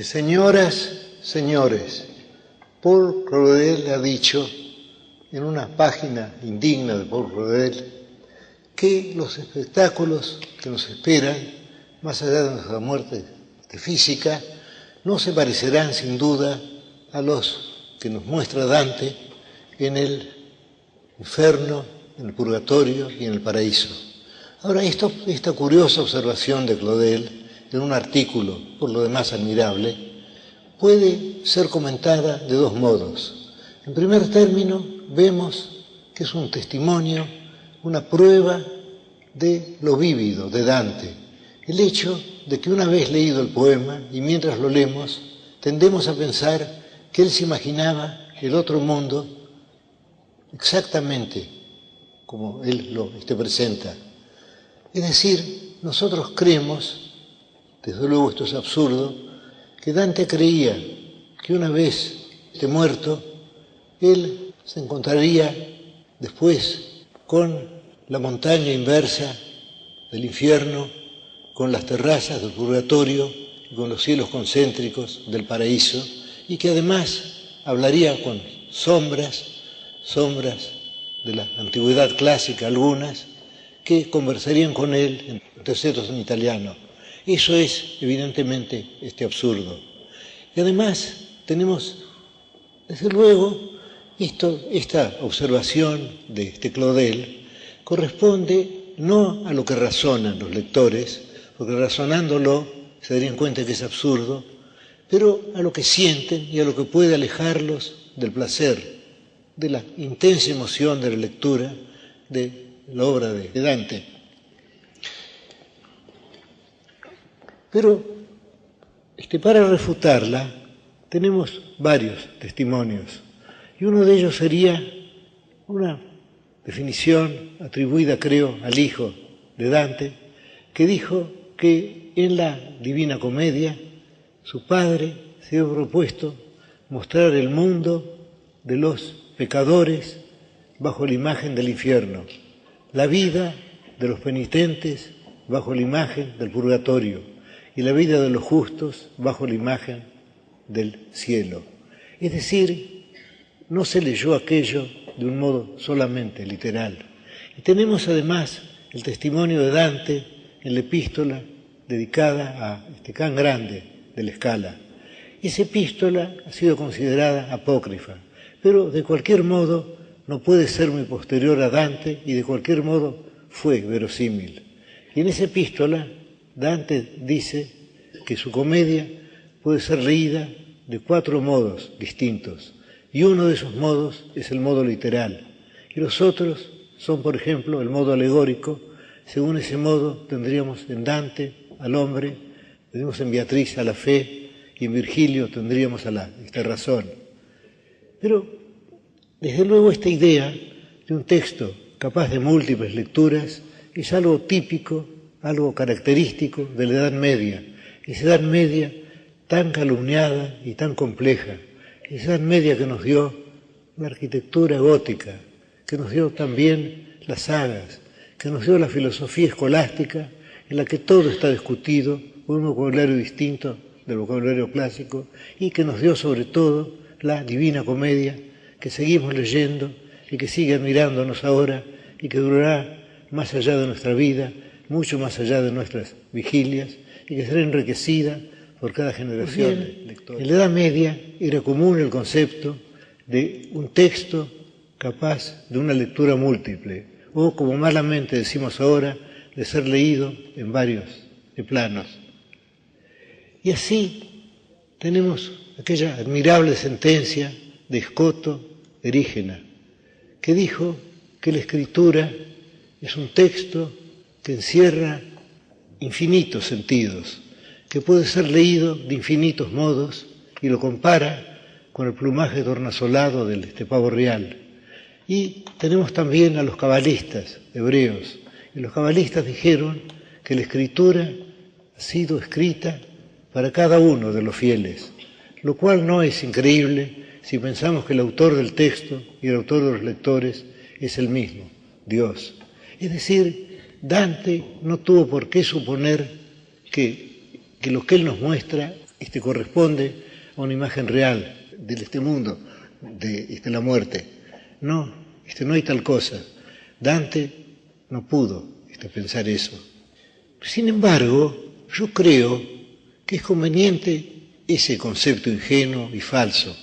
Señoras, señores, Paul Claudel ha dicho en una página indigna de Paul Claudel que los espectáculos que nos esperan, más allá de nuestra muerte física, no se parecerán sin duda a los que nos muestra Dante en el infierno, en el purgatorio y en el paraíso. Ahora, esta curiosa observación de Claudel, en un artículo, por lo demás admirable, puede ser comentada de dos modos. En primer término, vemos que es un testimonio, una prueba de lo vívido de Dante. El hecho de que una vez leído el poema y mientras lo leemos, tendemos a pensar que él se imaginaba el otro mundo exactamente como él lo presenta. Es decir, nosotros creemos, desde luego esto es absurdo, que Dante creía que una vez muerto, él se encontraría después con la montaña inversa del infierno, con las terrazas del purgatorio y con los cielos concéntricos del paraíso, y que además hablaría con sombras de la antigüedad clásica, algunas, que conversarían con él en tercetos en italiano. Eso es, evidentemente, absurdo. Y además tenemos, desde luego, esta observación de Claudel corresponde no a lo que razonan los lectores, porque razonándolo se darían cuenta que es absurdo, pero a lo que sienten y a lo que puede alejarlos del placer, de la intensa emoción de la lectura de la obra de Dante. Pero para refutarla tenemos varios testimonios, y uno de ellos sería una definición atribuida, creo, al hijo de Dante, que dijo que en la Divina Comedia su padre se había propuesto mostrar el mundo de los pecadores bajo la imagen del infierno, la vida de los penitentes bajo la imagen del purgatorio y la vida de los justos bajo la imagen del cielo. Es decir, no se leyó aquello de un modo solamente literal. Y tenemos además el testimonio de Dante en la epístola dedicada a Can Grande de la Scala. Esa epístola ha sido considerada apócrifa, pero de cualquier modo no puede ser muy posterior a Dante y de cualquier modo fue verosímil. Y en esa epístola Dante dice que su comedia puede ser leída de 4 modos distintos, y uno de esos modos es el modo literal, y los otros son, por ejemplo, el modo alegórico. Según ese modo tendríamos en Dante al hombre, tendríamos en Beatriz a la fe, y en Virgilio tendríamos a la razón. Pero, desde luego, esta idea de un texto capaz de múltiples lecturas es algo típico, algo característico de la Edad Media, esa Edad Media tan calumniada y tan compleja, esa Edad Media que nos dio la arquitectura gótica, que nos dio también las sagas, que nos dio la filosofía escolástica, en la que todo está discutido, un vocabulario distinto del vocabulario clásico, y que nos dio sobre todo la Divina Comedia, que seguimos leyendo y que sigue admirándonos ahora y que durará más allá de nuestra vida, mucho más allá de nuestras vigilias, y que será enriquecida por cada generación de lectores. En la Edad Media era común el concepto de un texto capaz de una lectura múltiple, o como malamente decimos ahora, de ser leído en varios planos. Y así tenemos aquella admirable sentencia de Escoto Erígena, que dijo que la escritura es un texto que encierra infinitos sentidos, que puede ser leído de infinitos modos, y lo compara con el plumaje tornasolado del pavo real. Y tenemos también a los cabalistas hebreos, y los cabalistas dijeron que la escritura ha sido escrita para cada uno de los fieles, lo cual no es increíble si pensamos que el autor del texto y el autor de los lectores es el mismo, Dios. Es decir, Dante no tuvo por qué suponer que lo que él nos muestra corresponde a una imagen real de este mundo, de la muerte. No, no hay tal cosa. Dante no pudo pensar eso. Sin embargo, yo creo que es conveniente ese concepto ingenuo y falso.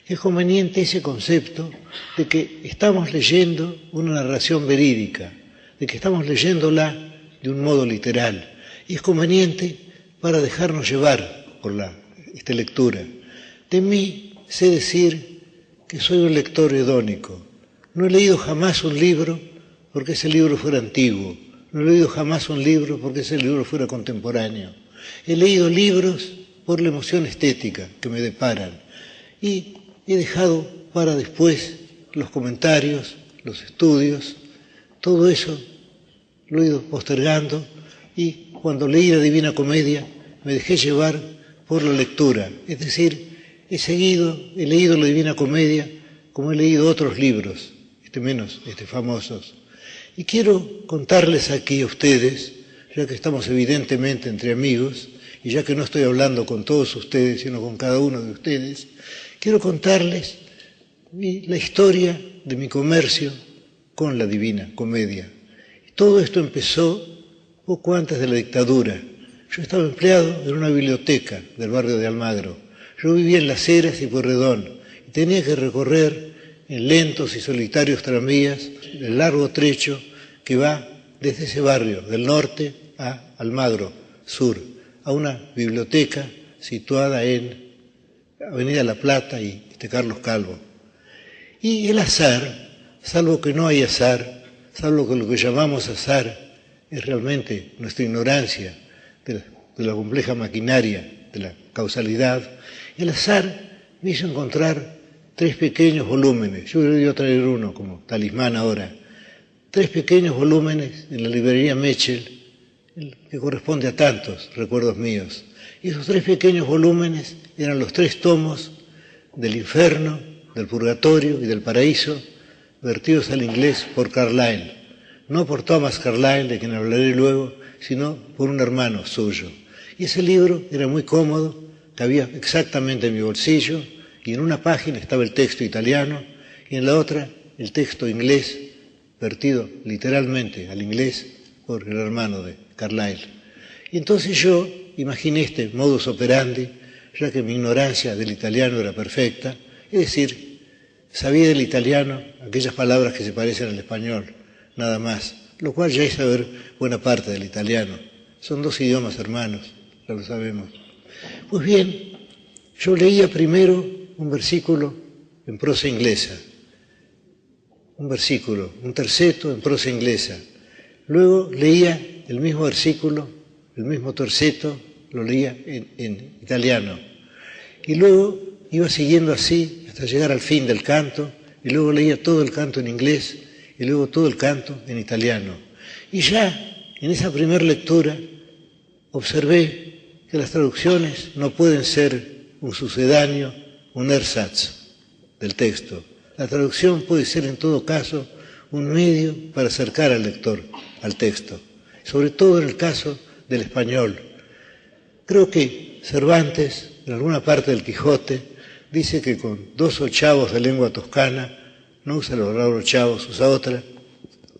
Es conveniente ese concepto de que estamos leyendo una narración verídica, de que estamos leyéndola de un modo literal. Y es conveniente para dejarnos llevar por esta lectura. De mí sé decir que soy un lector hedónico. No he leído jamás un libro porque ese libro fuera antiguo. No he leído jamás un libro porque ese libro fuera contemporáneo. He leído libros por la emoción estética que me deparan. Y he dejado para después los comentarios, los estudios. Todo eso lo he ido postergando y cuando leí la Divina Comedia me dejé llevar por la lectura. Es decir, he leído la Divina Comedia como he leído otros libros, menos famosos. Y quiero contarles aquí a ustedes, ya que estamos evidentemente entre amigos, y ya que no estoy hablando con todos ustedes, sino con cada uno de ustedes, quiero contarles la historia de mi comercio con la Divina Comedia. Todo esto empezó poco antes de la dictadura. Yo estaba empleado en una biblioteca del barrio de Almagro. Yo vivía en Las Heras y Pueyrredón y tenía que recorrer en lentos y solitarios tranvías el largo trecho que va desde ese barrio del norte a Almagro sur, a una biblioteca situada en Avenida La Plata y Carlos Calvo. Y el azar, salvo que no hay azar, salvo que lo que llamamos azar es realmente nuestra ignorancia de la compleja maquinaria de la causalidad, el azar me hizo encontrar 3 pequeños volúmenes. Yo hubiera ido a traer uno como talismán ahora. 3 pequeños volúmenes en la librería Mechel, que corresponde a tantos recuerdos míos. Y esos 3 pequeños volúmenes eran los 3 tomos del infierno, del purgatorio y del paraíso, vertidos al inglés por Carlyle. No por Thomas Carlyle, de quien hablaré luego, sino por un hermano suyo. Y ese libro era muy cómodo, cabía exactamente en mi bolsillo, y en una página estaba el texto italiano, y en la otra el texto inglés, vertido literalmente al inglés por el hermano de Carlyle. Y entonces yo imaginé este modus operandi, ya que mi ignorancia del italiano era perfecta, es decir, sabía del italiano aquellas palabras que se parecen al español, nada más, lo cual ya es saber buena parte del italiano. Son 2 idiomas hermanos, ya lo sabemos. Pues bien, yo leía primero un versículo en prosa inglesa, un terceto en prosa inglesa. Luego leía el mismo versículo, el mismo terceto, lo leía en italiano. Y luego iba siguiendo así hasta llegar al fin del canto, y luego leía todo el canto en inglés, y luego todo el canto en italiano. Y ya en esa primera lectura observé que las traducciones no pueden ser un sucedáneo, un ersatz del texto. La traducción puede ser en todo caso un medio para acercar al lector al texto, sobre todo en el caso del español. Creo que Cervantes, en alguna parte del Quijote, dice que con 2 ochavos de lengua toscana, no usa la palabra ochavos, usa otra,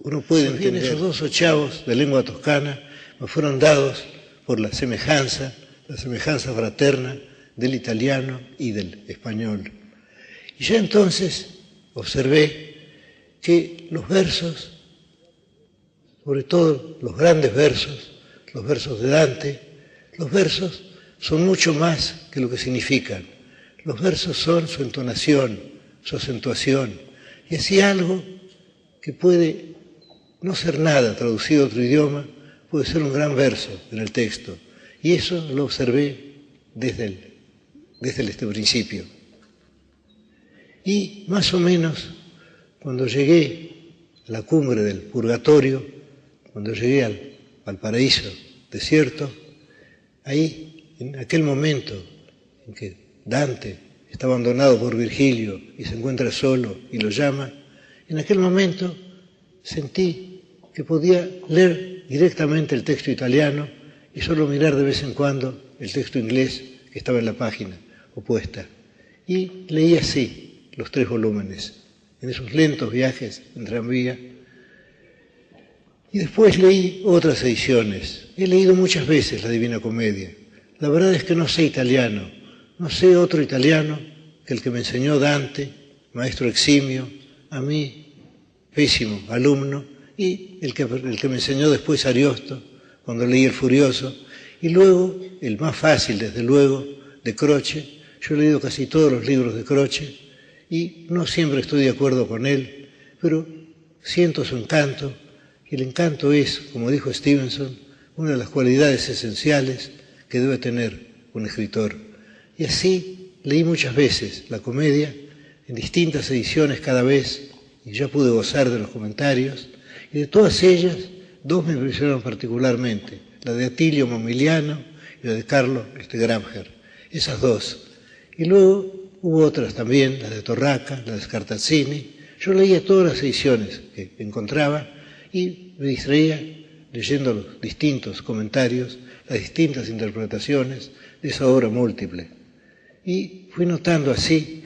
uno puede entender. Esos 2 ochavos de lengua toscana me fueron dados por la semejanza fraterna del italiano y del español. Y ya entonces observé que los versos, sobre todo los grandes versos, los versos de Dante, los versos son mucho más que lo que significan. Los versos son su entonación, su acentuación, y así algo que puede no ser nada traducido a otro idioma, puede ser un gran verso en el texto. Y eso lo observé desde este principio. Y más o menos, cuando llegué a la cumbre del purgatorio, cuando llegué al paraíso desierto, ahí, en aquel momento en que Dante está abandonado por Virgilio y se encuentra solo y lo llama, en aquel momento sentí que podía leer directamente el texto italiano y solo mirar de vez en cuando el texto inglés que estaba en la página opuesta. Y leí así los 3 volúmenes, en esos lentos viajes en tranvía. Y después leí otras ediciones. He leído muchas veces la Divina Comedia. La verdad es que no sé italiano, no sé otro italiano que el que me enseñó Dante, maestro eximio, a mí, pésimo alumno, y el que me enseñó después Ariosto, cuando leí El Furioso, y luego, el más fácil, desde luego, de Croce. Yo he leído casi todos los libros de Croce, y no siempre estoy de acuerdo con él, pero siento su encanto, y el encanto es, como dijo Stevenson, una de las cualidades esenciales que debe tener un escritor. Y así leí muchas veces la comedia, en distintas ediciones cada vez, y ya pude gozar de los comentarios, y de todas ellas, 2 me impresionaron particularmente, la de Attilio Momigliano y la de Carlo Gramsci, esas 2. Y luego hubo otras también, las de Torraca, las de Scartazzini. Yo leía todas las ediciones que encontraba y me distraía leyendo los distintos comentarios, las distintas interpretaciones de esa obra múltiple. Y fui notando así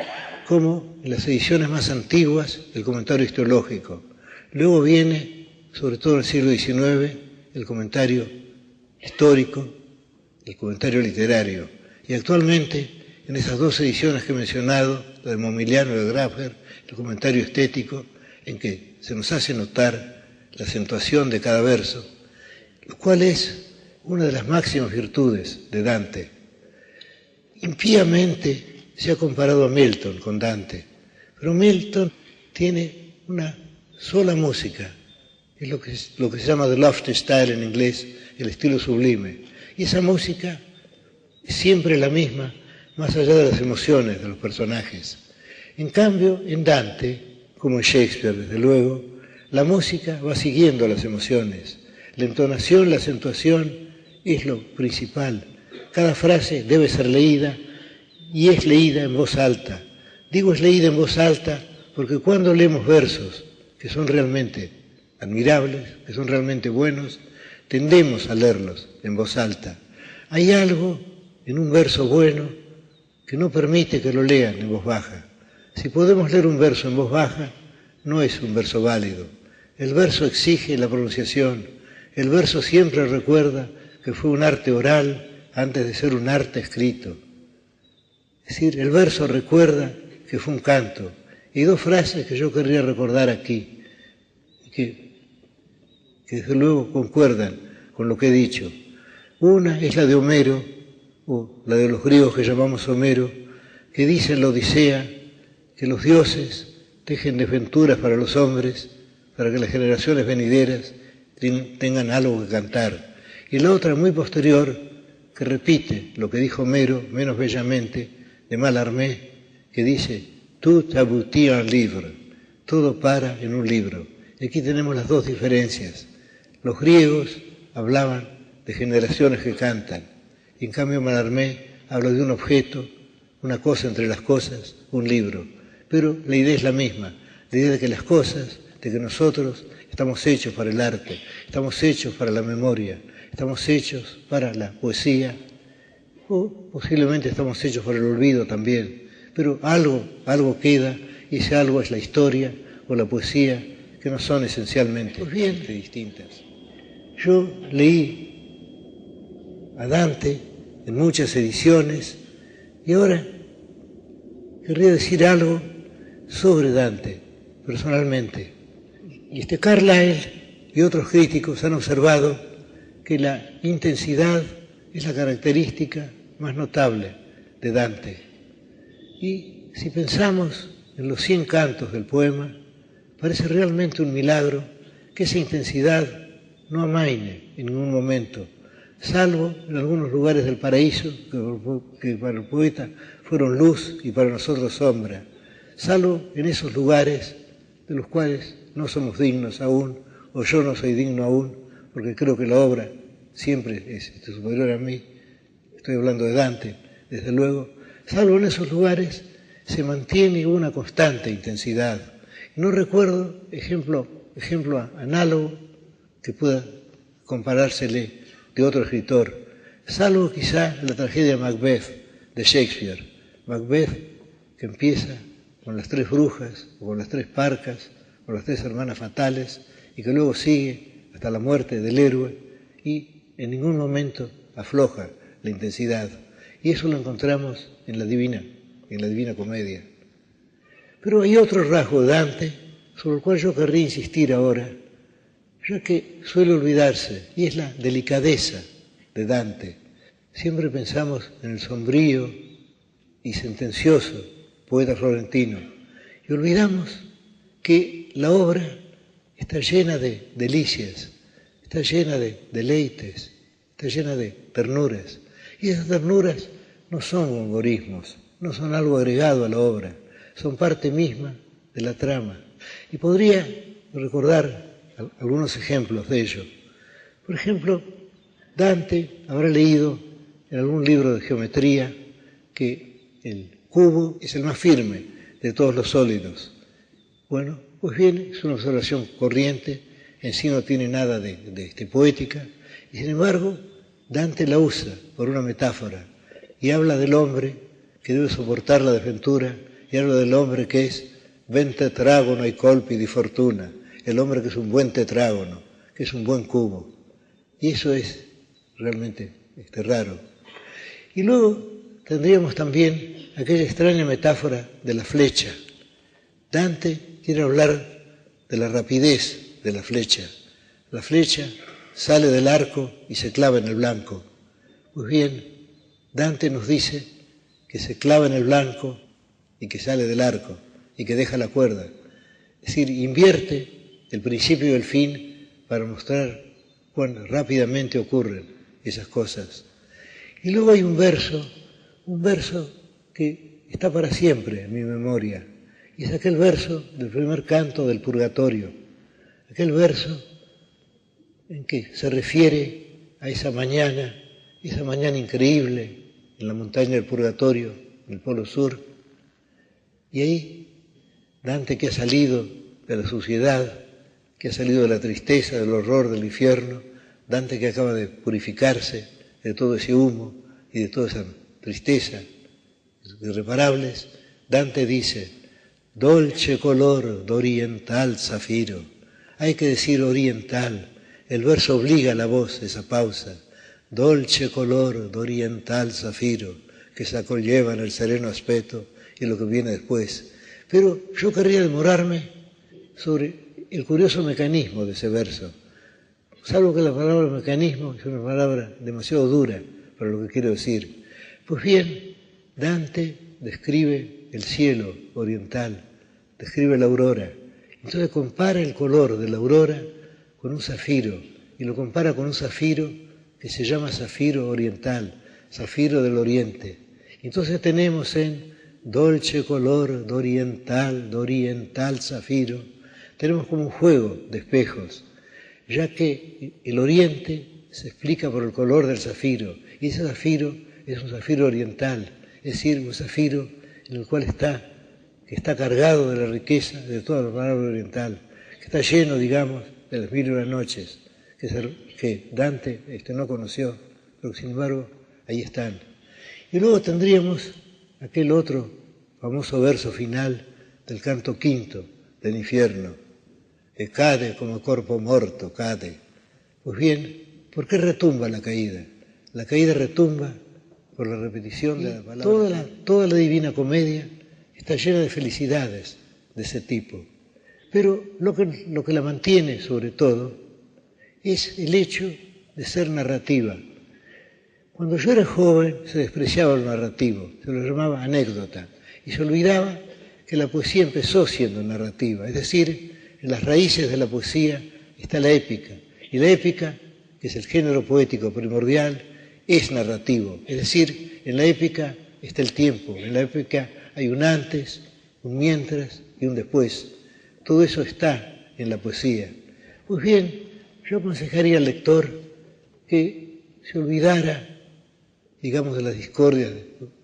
como en las ediciones más antiguas el comentario histológico. Luego viene, sobre todo en el siglo XIX, el comentario histórico, el comentario literario. Y actualmente, en esas 2 ediciones que he mencionado, la de Momigliano y de Gramsci, el comentario estético, en que se nos hace notar la acentuación de cada verso, lo cual es una de las máximas virtudes de Dante. Impíamente se ha comparado a Milton con Dante, pero Milton tiene una sola música, es lo que se llama the lofty style en inglés, el estilo sublime, y esa música es siempre la misma, más allá de las emociones de los personajes. En cambio, en Dante, como en Shakespeare, desde luego, la música va siguiendo las emociones. La entonación, la acentuación es lo principal. Cada frase debe ser leída y es leída en voz alta. Digo es leída en voz alta porque cuando leemos versos que son realmente admirables, que son realmente buenos, tendemos a leerlos en voz alta. Hay algo en un verso bueno que no permite que lo lean en voz baja. Si podemos leer un verso en voz baja, no es un verso válido. El verso exige la pronunciación. El verso siempre recuerda que fue un arte oral antes de ser un arte escrito. Es decir, el verso recuerda que fue un canto. Y 2 frases que yo querría recordar aquí, que desde luego concuerdan con lo que he dicho. Una es la de Homero, o la de los griegos que llamamos Homero, que dice en la Odisea que los dioses tejen desventuras para los hombres, para que las generaciones venideras tengan algo que cantar. Y la otra, muy posterior, que repite lo que dijo Homero, menos bellamente, de Mallarmé, que dice, tout aboutit en livre, todo para en un libro. Y aquí tenemos las 2 diferencias. Los griegos hablaban de generaciones que cantan, y en cambio Mallarmé habla de un objeto, una cosa entre las cosas, un libro. Pero la idea es la misma, la idea de que las cosas, de que nosotros estamos hechos para el arte, estamos hechos para la memoria, estamos hechos para la poesía, o posiblemente estamos hechos para el olvido también, pero algo queda, y ese algo es la historia o la poesía, que no son esencialmente distintas. Yo leí a Dante en muchas ediciones, y ahora querría decir algo sobre Dante, personalmente. Y Carlyle y otros críticos han observado que la intensidad es la característica más notable de Dante. Y si pensamos en los 100 cantos del poema, parece realmente un milagro que esa intensidad no amaine en ningún momento, salvo en algunos lugares del paraíso que para el poeta fueron luz y para nosotros sombra, salvo en esos lugares de los cuales no somos dignos aún, o yo no soy digno aún, porque creo que la obra siempre es superior a mí. Estoy hablando de Dante, desde luego. Salvo en esos lugares se mantiene una constante intensidad. No recuerdo ejemplo análogo que pueda comparársele de otro escritor, salvo quizá la tragedia de Macbeth, de Shakespeare, Macbeth, que empieza con las 3 brujas, o con las 3 parcas, o las 3 hermanas fatales, y que luego sigue hasta la muerte del héroe, y en ningún momento afloja la intensidad. Y eso lo encontramos en la Divina Comedia. Pero hay otro rasgo de Dante, sobre el cual yo querría insistir ahora, ya que suele olvidarse, y es la delicadeza de Dante. Siempre pensamos en el sombrío y sentencioso poeta florentino, y olvidamos que la obra está llena de delicias, está llena de deleites, está llena de ternuras. Y esas ternuras no son algoritmos, no son algo agregado a la obra, son parte misma de la trama. Y podría recordar algunos ejemplos de ello. Por ejemplo, Dante habrá leído en algún libro de geometría que el cubo es el más firme de todos los sólidos. Bueno, pues bien, es una observación corriente, en sí no tiene nada de poética, y sin embargo, Dante la usa por una metáfora, y habla del hombre que debe soportar la desventura, y habla del hombre que es ben tetrágono ai colpi di fortuna, el hombre que es un buen tetrágono, que es un buen cubo. Y eso es realmente raro. Y luego tendríamos también aquella extraña metáfora de la flecha. Dante quiere hablar de la rapidez de la flecha. La flecha sale del arco y se clava en el blanco. Pues bien, Dante nos dice que se clava en el blanco y que sale del arco y que deja la cuerda. Es decir, invierte el principio y el fin para mostrar cuán rápidamente ocurren esas cosas. Y luego hay un verso que está para siempre en mi memoria, y es aquel verso del primer canto del Purgatorio, aquel verso en que se refiere a esa mañana increíble en la montaña del Purgatorio, en el Polo Sur, y ahí Dante, que ha salido de la suciedad, que ha salido de la tristeza, del horror del infierno, Dante que acaba de purificarse de todo ese humo y de toda esa tristeza irreparables, Dante dice: dolce color d'oriental zafiro. Hay que decir oriental, el verso obliga a la voz esa pausa. Dolce color d'oriental zafiro, que se acolleva en el sereno aspecto y lo que viene después. Pero yo querría demorarme sobre el curioso mecanismo de ese verso, salvo que la palabra mecanismo es una palabra demasiado dura para lo que quiero decir. Pues bien, Dante describe el cielo oriental, describe la aurora, entonces compara el color de la aurora con un zafiro, y lo compara con un zafiro que se llama zafiro oriental, zafiro del oriente. Entonces tenemos en dolce color d'oriental zafiro, tenemos como un juego de espejos, ya que el oriente se explica por el color del zafiro, y ese zafiro es un zafiro oriental, es decir, un zafiro en el cual que está cargado de la riqueza de toda la palabra oriental, que está lleno, digamos, de las 1001 noches, que Dante no conoció, pero sin embargo ahí están. Y luego tendríamos aquel otro famoso verso final del canto quinto del infierno, que cade como corpo morto, cade. Pues bien, ¿por qué retumba la caída? La caída retumba por la repetición de la palabra. Toda la Divina Comedia está llena de felicidades de ese tipo. Pero lo que la mantiene, sobre todo, es el hecho de ser narrativa. Cuando yo era joven se despreciaba lo narrativo, se lo llamaba anécdota, y se olvidaba que la poesía empezó siendo narrativa, es decir, en las raíces de la poesía está la épica, y la épica, que es el género poético primordial, es narrativo, es decir, en la épica está el tiempo, en la épica hay un antes, un mientras y un después. Todo eso está en la poesía. Pues bien, yo aconsejaría al lector que se olvidara, digamos, de las discordias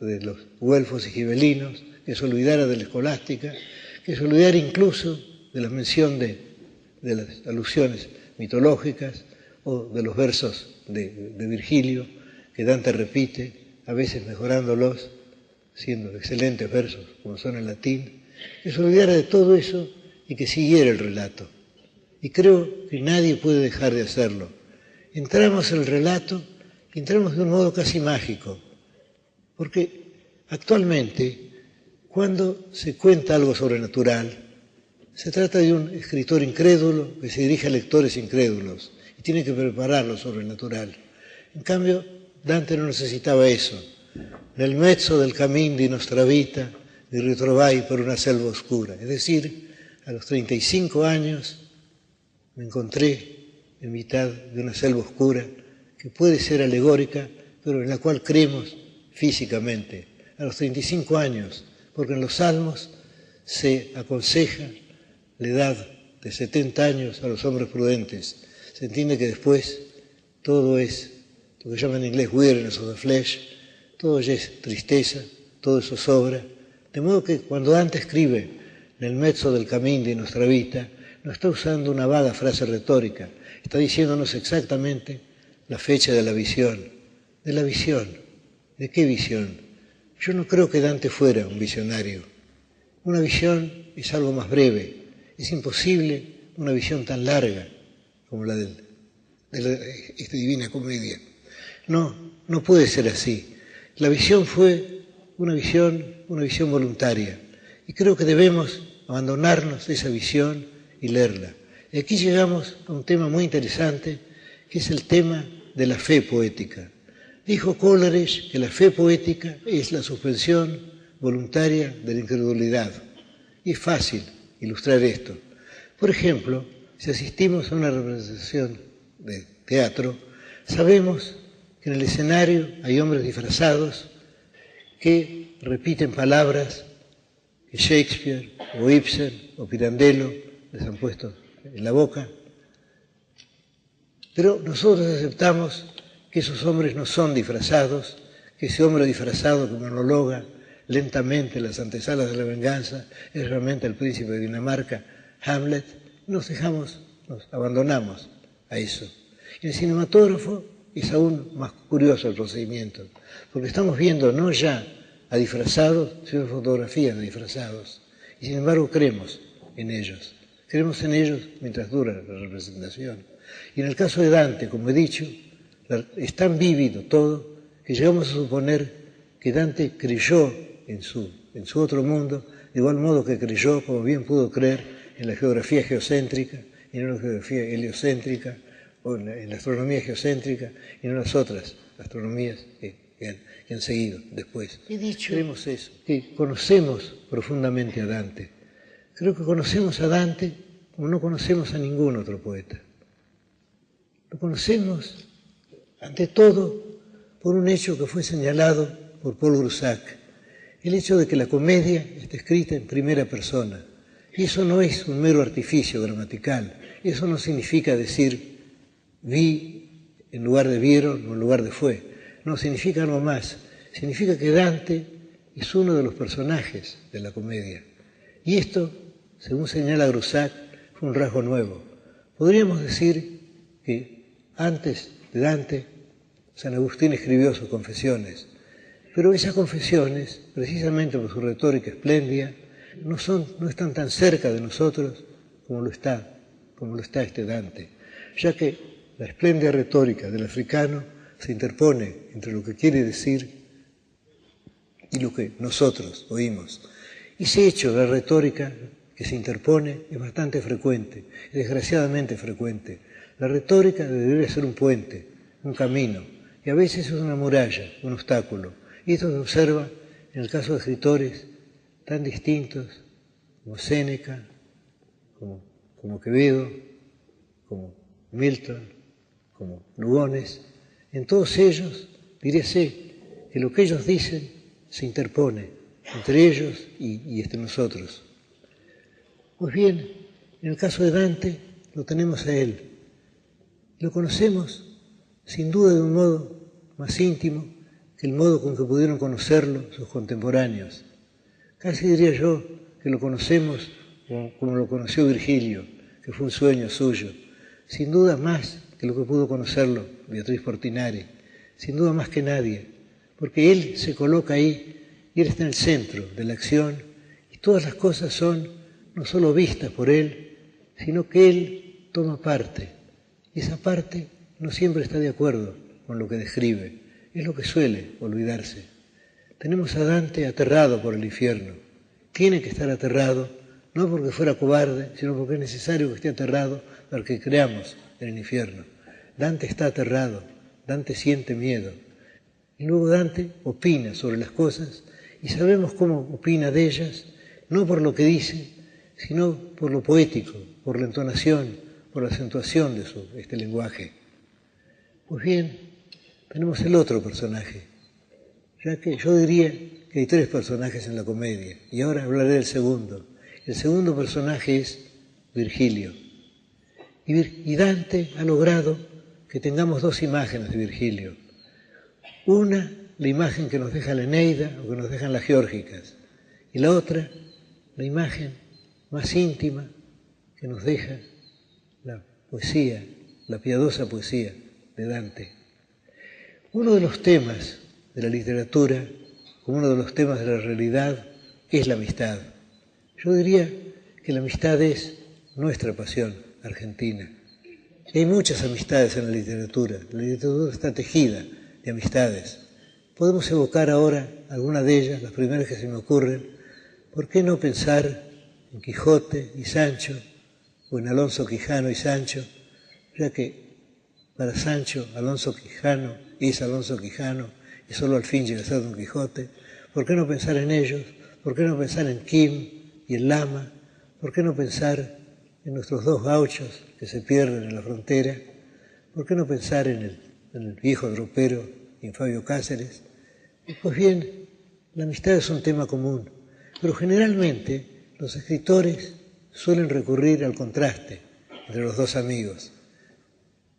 de los güelfos y gibelinos, que se olvidara de la escolástica, que se olvidara incluso de la mención de las alusiones mitológicas o de los versos de Virgilio, que Dante repite, a veces mejorándolos, siendo excelentes versos como son en latín, que se olvidara de todo eso y que siguiera el relato. Y creo que nadie puede dejar de hacerlo. Entramos en el relato y entramos de un modo casi mágico, porque actualmente, cuando se cuenta algo sobrenatural, se trata de un escritor incrédulo que se dirige a lectores incrédulos y tiene que preparar lo sobrenatural. En cambio, Dante no necesitaba eso. Nel mezzo del cammin di nostra vita mi ritrovai per una selva oscura. Es decir, a los 35 años me encontré en mitad de una selva oscura que puede ser alegórica, pero en la cual creemos físicamente. A los 35 años, porque en los Salmos se aconseja la edad de 70 años a los hombres prudentes. Se entiende que después todo es lo que llaman en inglés weariness of the flesh, todo ya es tristeza, todo eso sobra. De modo que cuando Dante escribe nel mezzo del cammin di nostra vita, no está usando una vaga frase retórica, está diciéndonos exactamente la fecha de la visión. ¿De la visión? ¿De qué visión? Yo no creo que Dante fuera un visionario. Una visión es algo más breve. Es imposible una visión tan larga como la de esta Divina Comedia. No puede ser así. La visión fue una visión voluntaria. Y creo que debemos abandonarnos de esa visión y leerla. Y aquí llegamos a un tema muy interesante, que es el tema de la fe poética. Dijo Coleridge que la fe poética es la suspensión voluntaria de la incredulidad. Y es fácil ilustrar esto. Por ejemplo, si asistimos a una representación de teatro, sabemos que en el escenario hay hombres disfrazados que repiten palabras que Shakespeare o Ibsen o Pirandello les han puesto en la boca, pero nosotros aceptamos que esos hombres no son disfrazados, que ese hombre disfrazado que monologa lentamente las antesalas de la venganza es realmente el príncipe de Dinamarca, Hamlet. Nos abandonamos a eso. En el cinematógrafo es aún más curioso el procedimiento, porque estamos viendo no ya a disfrazados, sino fotografías de disfrazados, y sin embargo creemos en ellos mientras dura la representación. Y en el caso de Dante, como he dicho, es tan vívido todo que llegamos a suponer que Dante creyó en su otro mundo, de igual modo que creyó, como bien pudo creer, en la geografía geocéntrica y no en la geografía heliocéntrica, o en la astronomía geocéntrica y no en las otras astronomías que han seguido después. He dicho, creemos eso, que conocemos profundamente a Dante. Creo que conocemos a Dante como no conocemos a ningún otro poeta. Lo conocemos, ante todo, por un hecho que fue señalado por Paul Groussac, el hecho de que la comedia está escrita en primera persona. Y eso no es un mero artificio gramatical, eso no significa decir vi en lugar de vieron o en lugar de fue. No, significa algo más. Significa que Dante es uno de los personajes de la comedia. Y esto, según señala Groussac, fue un rasgo nuevo. Podríamos decir que antes de Dante, San Agustín escribió sus confesiones. Pero esas confesiones, precisamente por su retórica espléndida, no están tan cerca de nosotros como lo está este Dante, ya que la espléndida retórica del africano se interpone entre lo que quiere decir y lo que nosotros oímos. Y ese hecho de la retórica que se interpone es bastante frecuente, es desgraciadamente frecuente. La retórica debería ser un puente, un camino, y a veces es una muralla, un obstáculo. Y esto se observa en el caso de escritores tan distintos como Séneca, como Quevedo, como Milton, como Lugones. En todos ellos, diríase que lo que ellos dicen se interpone entre ellos y entre nosotros. Pues bien, en el caso de Dante lo tenemos a él. Lo conocemos sin duda de un modo más íntimo que el modo con que pudieron conocerlo sus contemporáneos. Casi diría yo que lo conocemos como lo conoció Virgilio, que fue un sueño suyo. Sin duda más que lo que pudo conocerlo Beatriz Portinari, sin duda más que nadie, porque él se coloca ahí y Él está en el centro de la acción, y todas las cosas son no solo vistas por Él, sino que Él toma parte, y esa parte no siempre está de acuerdo con lo que describe, es lo que suele olvidarse. Tenemos a Dante aterrado por el infierno. Tiene que estar aterrado, no porque fuera cobarde, sino porque es necesario que esté aterrado para que creamos en el infierno. Dante está aterrado, Dante siente miedo. Y luego Dante opina sobre las cosas y sabemos cómo opina de ellas, no por lo que dice, sino por lo poético, por la entonación, por la acentuación de este lenguaje. Pues bien, tenemos el otro personaje, ya que yo diría que hay tres personajes en la comedia, y ahora hablaré del segundo. El segundo personaje es Virgilio. Y Dante ha logrado que tengamos dos imágenes de Virgilio. Una, la imagen que nos deja la Eneida o que nos dejan las Geórgicas, y la otra, la imagen más íntima que nos deja la poesía, la piadosa poesía de Dante. Uno de los temas de la literatura, como uno de los temas de la realidad, es la amistad. Yo diría que la amistad es nuestra pasión argentina. Y hay muchas amistades en la literatura está tejida de amistades. Podemos evocar ahora alguna de ellas, las primeras que se me ocurren. ¿Por qué no pensar en Quijote y Sancho, o en Alonso Quijano y Sancho, ya que para Sancho, Alonso Quijano es Alonso Quijano y solo al fin llega a ser Don Quijote? ¿Por qué no pensar en ellos? ¿Por qué no pensar en Kim y en Lama? ¿Por qué no pensar en nuestros dos gauchos que se pierden en la frontera? ¿Por qué no pensar en el viejo tropero y en Fabio Cáceres? Pues bien, la amistad es un tema común, pero generalmente los escritores suelen recurrir al contraste entre los dos amigos.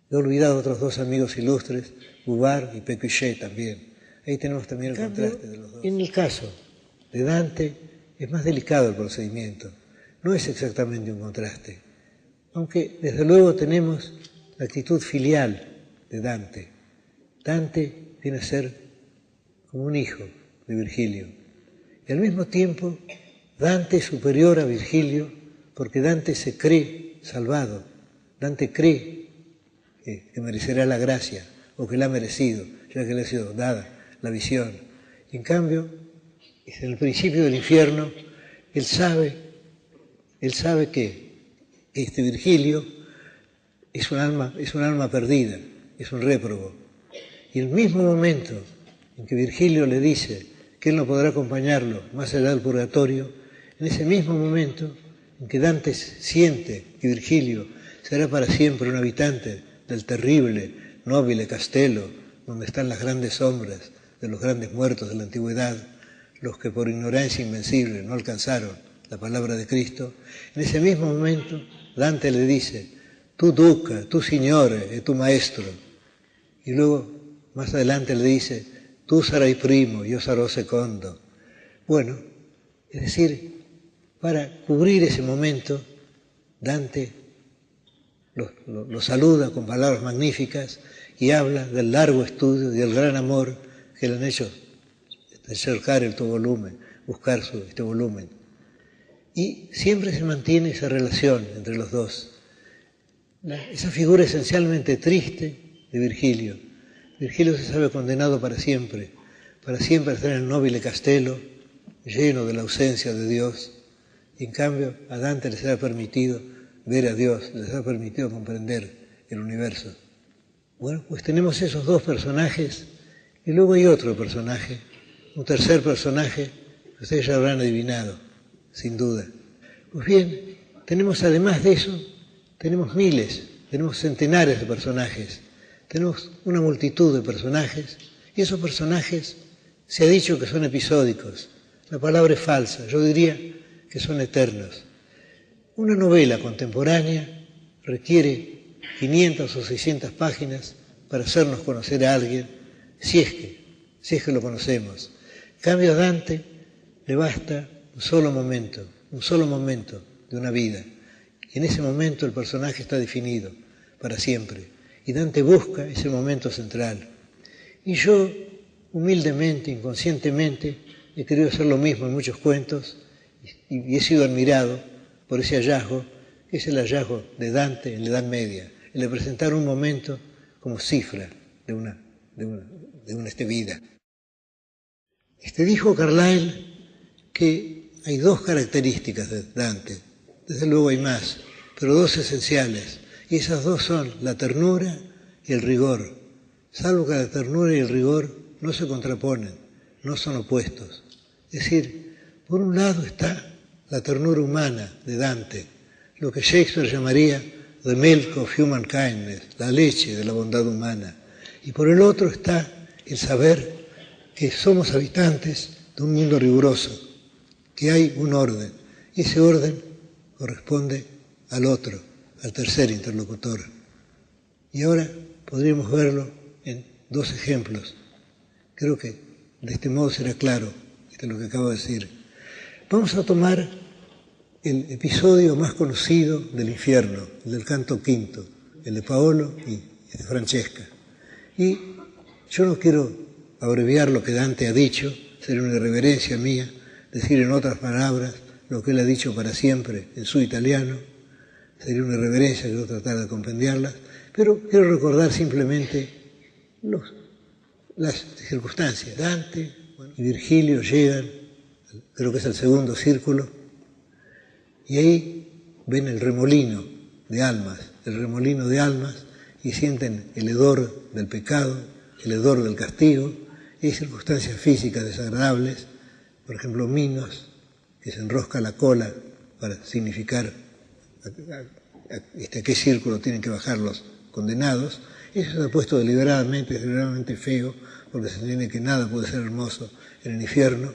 He olvidado otros dos amigos ilustres, Bouvard y Pécuchet también. Ahí tenemos también el contraste de los dos. En el caso de Dante es más delicado el procedimiento. No es exactamente un contraste, aunque desde luego tenemos la actitud filial de Dante. Dante viene a ser como un hijo de Virgilio. Y al mismo tiempo, Dante es superior a Virgilio porque Dante se cree salvado. Dante cree que merecerá la gracia o que la ha merecido, ya que le ha sido dada la visión. Y en cambio, en el principio del infierno, él sabe que este Virgilio es un alma perdida, es un réprobo. Y el mismo momento en que Virgilio le dice que él no podrá acompañarlo más allá del purgatorio, en ese mismo momento en que Dante siente que Virgilio será para siempre un habitante del terrible, nobile castelo, donde están las grandes sombras de los grandes muertos de la antigüedad, los que por ignorancia invencible no alcanzaron la palabra de Cristo, en ese mismo momento Dante le dice: tu duca, tu signore, tu maestro. Y luego, más adelante le dice: tu sarai primo, yo sarò secondo. Bueno, es decir, para cubrir ese momento, Dante lo saluda con palabras magníficas y habla del largo estudio y del gran amor que le han hecho cercar este volumen, buscar este volumen. Y siempre se mantiene esa relación entre los dos. Esa figura esencialmente triste de Virgilio. Virgilio se sabe condenado para siempre a estar en el nobile castelo, lleno de la ausencia de Dios. Y en cambio a Dante le será permitido ver a Dios, le será permitido comprender el universo. Bueno, pues tenemos esos dos personajes y luego hay otro personaje, un tercer personaje que ustedes ya habrán adivinado, sin duda. Pues bien, tenemos además de eso, tenemos miles, tenemos centenares de personajes, tenemos una multitud de personajes y esos personajes se ha dicho que son episódicos. La palabra es falsa, yo diría que son eternos. Una novela contemporánea requiere 500 o 600 páginas para hacernos conocer a alguien, si es que lo conocemos. En cambio a Dante le basta un solo momento de una vida. Y en ese momento el personaje está definido para siempre. Y Dante busca ese momento central. Y yo, humildemente, inconscientemente, he querido hacer lo mismo en muchos cuentos y he sido admirado por ese hallazgo, que es el hallazgo de Dante en la Edad Media, el de presentar un momento como cifra de una vida. Dijo Carlyle que hay dos características de Dante, desde luego hay más, pero dos esenciales, y esas dos son la ternura y el rigor, salvo que la ternura y el rigor no se contraponen, no son opuestos. Es decir, por un lado está la ternura humana de Dante, lo que Shakespeare llamaría the milk of human kindness, la leche de la bondad humana, y por el otro está el saber que somos habitantes de un mundo riguroso, que hay un orden, y ese orden corresponde al otro, al tercer interlocutor. Y ahora podríamos verlo en dos ejemplos. Creo que de este modo será claro lo que acabo de decir. Vamos a tomar el episodio más conocido del infierno, el del canto quinto, el de Paolo y de Francesca. Y yo no quiero abreviar lo que Dante ha dicho, sería una irreverencia mía decir en otras palabras lo que él ha dicho para siempre en su italiano, sería una irreverencia que no tratar de compendiarlas, pero quiero recordar simplemente las circunstancias. Dante y Virgilio llegan, creo que es el segundo círculo, y ahí ven el remolino de almas, y sienten el hedor del pecado, el hedor del castigo, y hay circunstancias físicas desagradables, por ejemplo, Minos, que se enrosca la cola para significar a qué círculo tienen que bajar los condenados. Eso se ha puesto deliberadamente feo, porque se entiende que nada puede ser hermoso en el infierno.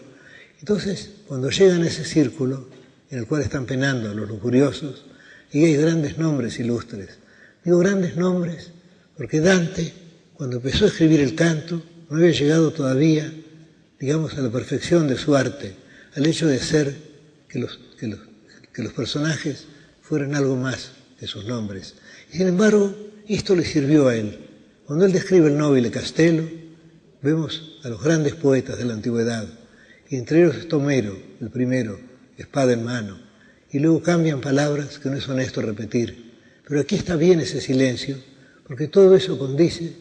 Entonces, cuando llegan a ese círculo, en el cual están penando los lujuriosos, y hay grandes nombres ilustres. Digo grandes nombres porque Dante, cuando empezó a escribir el canto, no había llegado todavía, digamos, a la perfección de su arte, al hecho de hacer que los personajes fueran algo más que sus nombres. Y sin embargo, esto le sirvió a él. Cuando él describe el Nobile Castello, vemos a los grandes poetas de la antigüedad, y entre ellos está Homero, el primero, espada en mano, y luego cambian palabras que no es honesto repetir. Pero aquí está bien ese silencio, porque todo eso condice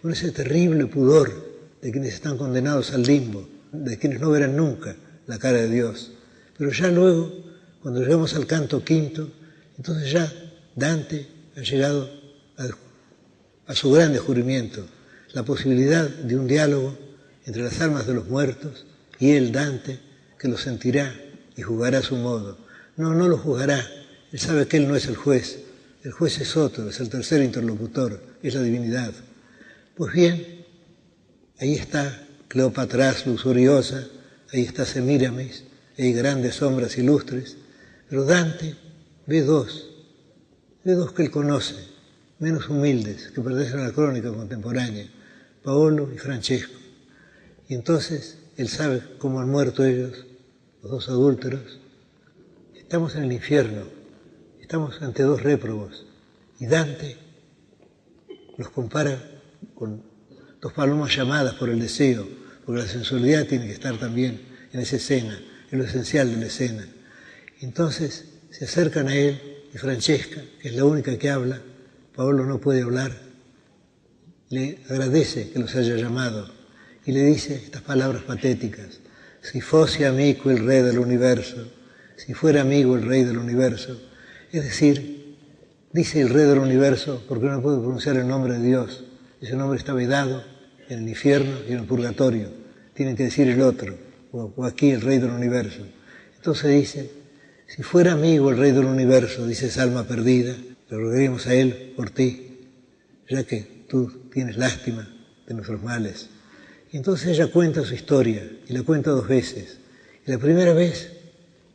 con ese terrible pudor de quienes están condenados al limbo, de quienes no verán nunca la cara de Dios. Pero ya luego, cuando llegamos al canto quinto, entonces ya Dante ha llegado a su gran descubrimiento, la posibilidad de un diálogo entre las almas de los muertos y él, Dante, que lo sentirá y juzgará a su modo. No lo juzgará, él sabe que él no es el juez es otro, es el tercer interlocutor, es la divinidad. Pues bien, ahí está Cleopatra luxuriosa, ahí está Semíramis, hay grandes sombras ilustres, pero Dante ve dos que él conoce, menos humildes, que pertenecen a la crónica contemporánea, Paolo y Francesco. Y entonces él sabe cómo han muerto ellos, los dos adúlteros. Estamos en el infierno, estamos ante dos réprobos, y Dante los compara con dos palomas llamadas por el deseo, porque la sensualidad tiene que estar también en esa escena, en lo esencial de la escena. Entonces se acercan a él, y Francesca, que es la única que habla, Paolo no puede hablar, le agradece que los haya llamado y le dice estas palabras patéticas: si fosse amico el rey del universo, si fuera amigo el rey del universo. Es decir, dice el rey del universo porque no puede pronunciar el nombre de Dios. Ese nombre está vedado en el infierno y en el purgatorio. Tienen que decir el otro, o aquí el rey del universo. Entonces dice: si fuera amigo el rey del universo, dice esa alma perdida, le rogaríamos a él por ti, ya que tú tienes lástima de nuestros males. Y entonces ella cuenta su historia, y la cuenta dos veces. Y la primera vez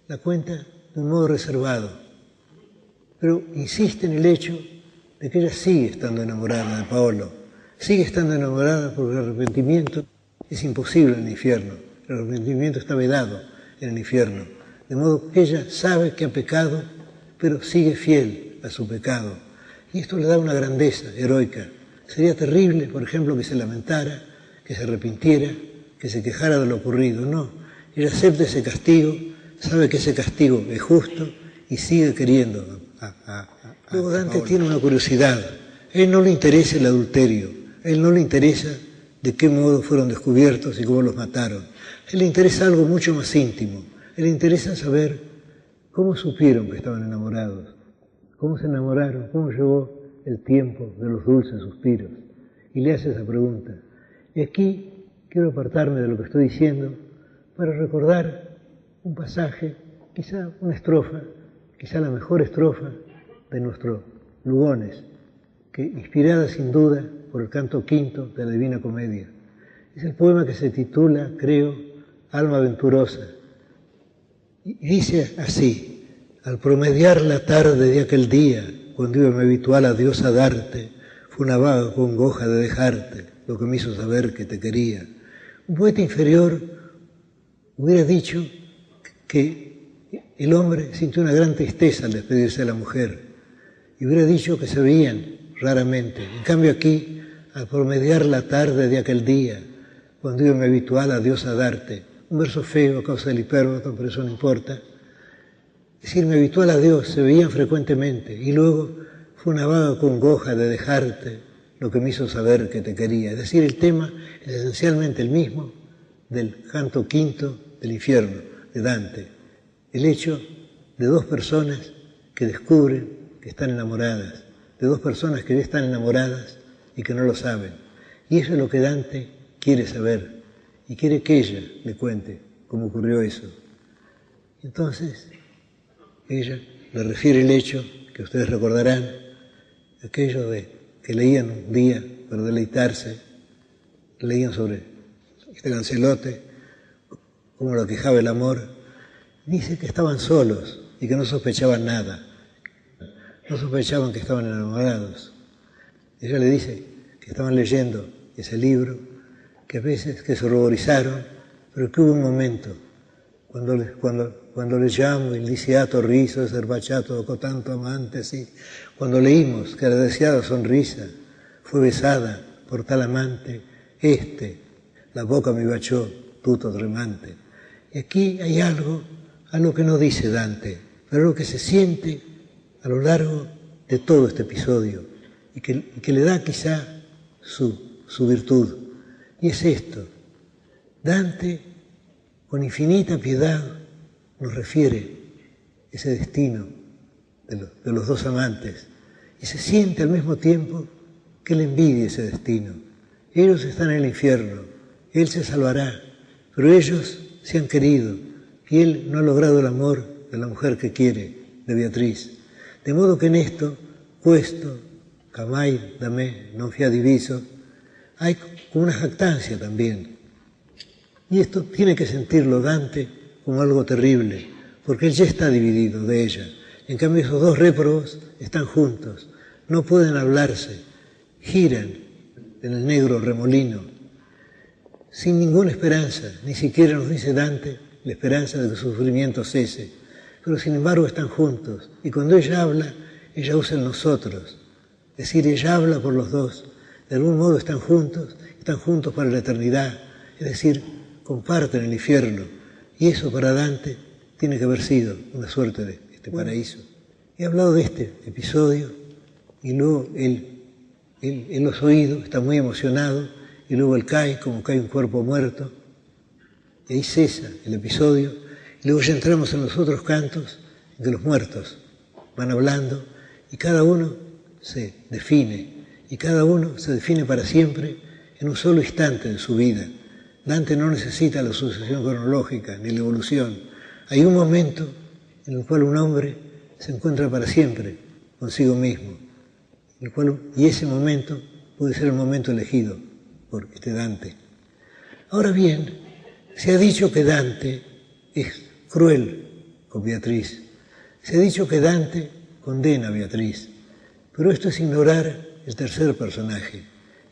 la cuenta de un modo reservado, pero insiste en el hecho de que ella sigue estando enamorada de Paolo, sigue estando enamorada porque el arrepentimiento es imposible en el infierno, el arrepentimiento está vedado en el infierno, de modo que ella sabe que ha pecado, pero sigue fiel a su pecado. Y esto le da una grandeza heroica. Sería terrible, por ejemplo, que se lamentara, que se arrepintiera, que se quejara de lo ocurrido. No, Ella acepta ese castigo, sabe que ese castigo es justo y sigue queriendo. Luego Dante tiene una curiosidad. A él no le interesa el adulterio, a él no le interesa de qué modo fueron descubiertos y cómo los mataron. A él le interesa algo mucho más íntimo. A él le interesa saber cómo supieron que estaban enamorados, cómo se enamoraron, cómo llegó el tiempo de los dulces suspiros. Y le hace esa pregunta. Y aquí quiero apartarme de lo que estoy diciendo para recordar un pasaje, quizá una estrofa, quizá la mejor estrofa de nuestro Lugones, que inspirada sin duda por el canto quinto de la Divina Comedia. Es el poema que se titula, creo, Alma Venturosa. Y dice así: al promediar la tarde de aquel día, cuando iba mi habitual adiós a darte, fue una vaga congoja de dejarte, lo que me hizo saber que te quería. Un poeta inferior hubiera dicho que el hombre sintió una gran tristeza al despedirse de la mujer y hubiera dicho que se veían raramente. En cambio aquí, al promediar la tarde de aquel día, cuando iba mi habitual adiós a darte, un verso feo a causa del hipérbolo, pero eso no importa. Es decir, mi habitual adiós se veían frecuentemente y luego fue una vaga congoja de dejarte, lo que me hizo saber que te quería. Es decir, el tema es esencialmente el mismo del canto quinto del infierno de Dante. El hecho de dos personas que descubren que están enamoradas, de dos personas que ya están enamoradas y que no lo saben. Y eso es lo que Dante quiere saber y quiere que ella le cuente cómo ocurrió eso. Entonces, ella le refiere el hecho que ustedes recordarán, aquello de que leían un día para deleitarse, leían sobre este Lancelote, cómo lo quejaba el amor. Dice que estaban solos y que no sospechaban nada. No sospechaban que estaban enamorados. Ella le dice que estaban leyendo ese libro, que a veces que se ruborizaron, pero que hubo un momento cuando le llamo il lisiato riso de ser baciato con tanto amante, sí, cuando leímos que la deseada sonrisa fue besada por tal amante, la boca me baciò tutto tremante. Y aquí hay algo que no dice Dante, pero algo que se siente a lo largo de todo este episodio y que le da quizá su virtud. Y es esto: Dante, con infinita piedad, nos refiere ese destino de los dos amantes y se siente al mismo tiempo que él envidia ese destino. Ellos están en el infierno, él se salvará, pero ellos se han querido y él no ha logrado el amor de la mujer que quiere, de Beatriz. De modo que en esto, questo, camai da me non fia diviso, hay una jactancia también. Y esto tiene que sentirlo Dante como algo terrible, porque él ya está dividido de ella. En cambio, esos dos réprobos están juntos, no pueden hablarse, giran en el negro remolino, sin ninguna esperanza, ni siquiera nos dice Dante la esperanza de que su sufrimiento cese, pero sin embargo están juntos, y cuando ella habla, ella usa el nosotros, es decir, ella habla por los dos, de algún modo están juntos para la eternidad, es decir, comparten el infierno, y eso para Dante tiene que haber sido una suerte de este paraíso. He hablado de este episodio, y luego él los ha oído, está muy emocionado, y luego él cae como cae un cuerpo muerto, y ahí cesa el episodio, y luego ya entramos en los otros cantos en que los muertos van hablando, y cada uno se define, y cada uno se define para siempre en un solo instante de su vida. Dante no necesita la sucesión cronológica ni la evolución. Hay un momento en el cual un hombre se encuentra para siempre consigo mismo, y ese momento puede ser el momento elegido por este Dante. Ahora bien, se ha dicho que Dante es cruel con Beatriz, se ha dicho que Dante condena a Beatriz, pero esto es ignorar el tercer personaje.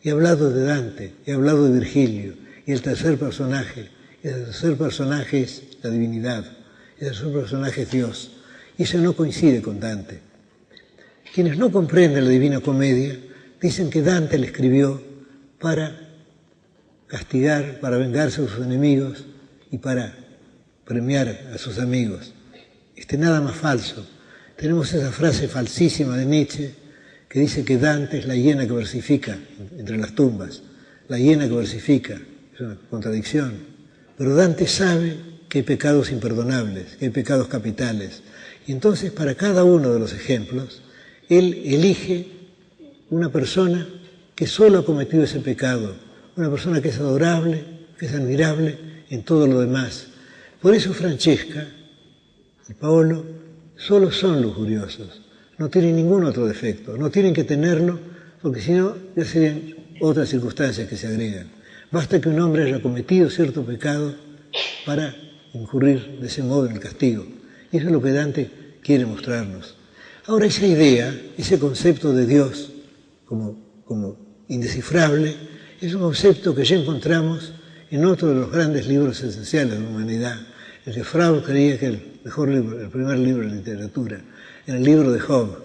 He hablado de Dante, he hablado de Virgilio, y el tercer personaje es la divinidad, el tercer personaje es Dios, y eso no coincide con Dante. Quienes no comprenden la Divina Comedia dicen que Dante la escribió para castigar, para vengarse de sus enemigos y para premiar a sus amigos. Nada más falso. Tenemos esa frase falsísima de Nietzsche que dice que Dante es la hiena que versifica entre las tumbas. La hiena que versifica, es una contradicción. Pero Dante sabe que hay pecados imperdonables, que hay pecados capitales. Y entonces, para cada uno de los ejemplos, él elige una persona que solo ha cometido ese pecado, una persona que es adorable, que es admirable en todo lo demás. Por eso Francesca y Paolo solo son lujuriosos, no tienen ningún otro defecto, no tienen que tenerlo, porque si no ya serían otras circunstancias que se agregan. Basta que un hombre haya cometido cierto pecado para incurrir de ese modo en el castigo. Y eso es lo que Dante quiere mostrarnos. Ahora, esa idea, ese concepto de Dios como indescifrable, es un concepto que ya encontramos en otro de los grandes libros esenciales de la humanidad, el que Freud creía que el mejor libro, el primer libro de la literatura, en el libro de Job.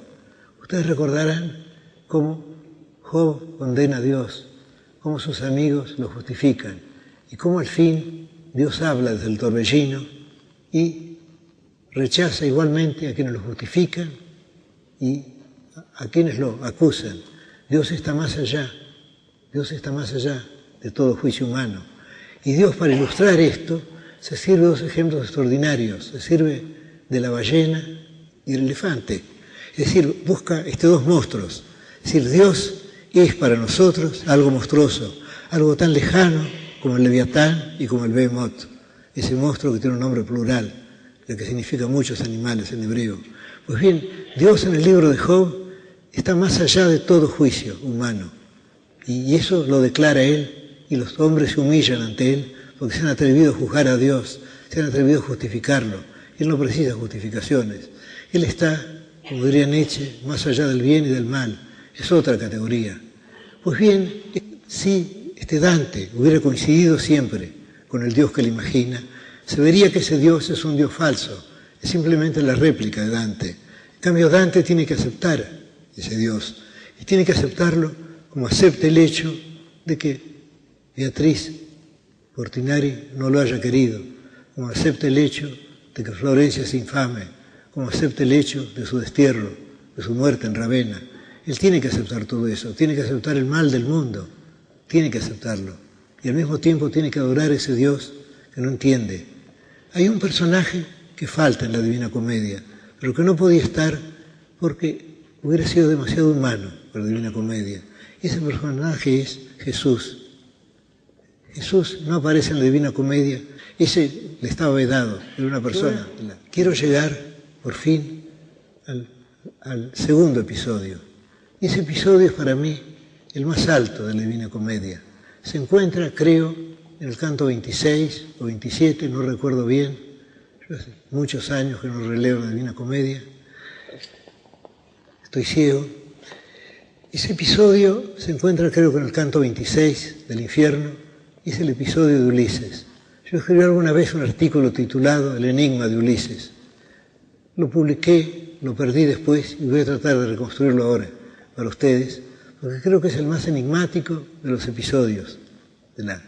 Ustedes recordarán cómo Job condena a Dios, cómo sus amigos lo justifican y cómo al fin Dios habla desde el torbellino y rechaza igualmente a quienes lo justifican y a quienes lo acusan. Dios está más allá de todo juicio humano. Y Dios, para ilustrar esto, se sirve de dos ejemplos extraordinarios. Se sirve de la ballena y del elefante. Es decir, busca dos monstruos. Es decir, Dios es para nosotros algo monstruoso, algo tan lejano como el Leviatán y como el Behemoth, ese monstruo que tiene un nombre plural, lo que significa muchos animales en hebreo. Pues bien, Dios en el libro de Job está más allá de todo juicio humano. Y eso lo declara Él, y los hombres se humillan ante Él porque se han atrevido a juzgar a Dios, se han atrevido a justificarlo. Él no precisa justificaciones. Él está, como diría Nietzsche, más allá del bien y del mal. Es otra categoría. Pues bien, si Dante hubiera coincidido siempre con el Dios que le imagina, se vería que ese Dios es un Dios falso, es simplemente la réplica de Dante. En cambio, Dante tiene que aceptar ese Dios, y tiene que aceptarlo como acepta el hecho de que Beatriz Portinari no lo haya querido, como acepta el hecho de que Florencia es infame, como acepta el hecho de su destierro, de su muerte en Ravenna. Él tiene que aceptar todo eso, tiene que aceptar el mal del mundo, tiene que aceptarlo. Y al mismo tiempo tiene que adorar a ese Dios que no entiende. Hay un personaje que falta en la Divina Comedia, pero que no podía estar porque hubiera sido demasiado humano para la Divina Comedia. Y ese personaje es Jesús. Jesús no aparece en la Divina Comedia, ese le estaba vedado, era una persona. Quiero llegar, por fin, al segundo episodio. Y ese episodio es para mí el más alto de la Divina Comedia. Se encuentra, creo, en el canto 26 o 27, no recuerdo bien. Yo hace muchos años que no releo la Divina Comedia. Estoy ciego. Ese episodio se encuentra, creo que en el canto 26 del infierno, y es el episodio de Ulises. Yo escribí alguna vez un artículo titulado El enigma de Ulises. Lo publiqué, lo perdí después y voy a tratar de reconstruirlo ahora para ustedes, porque creo que es el más enigmático de los episodios de la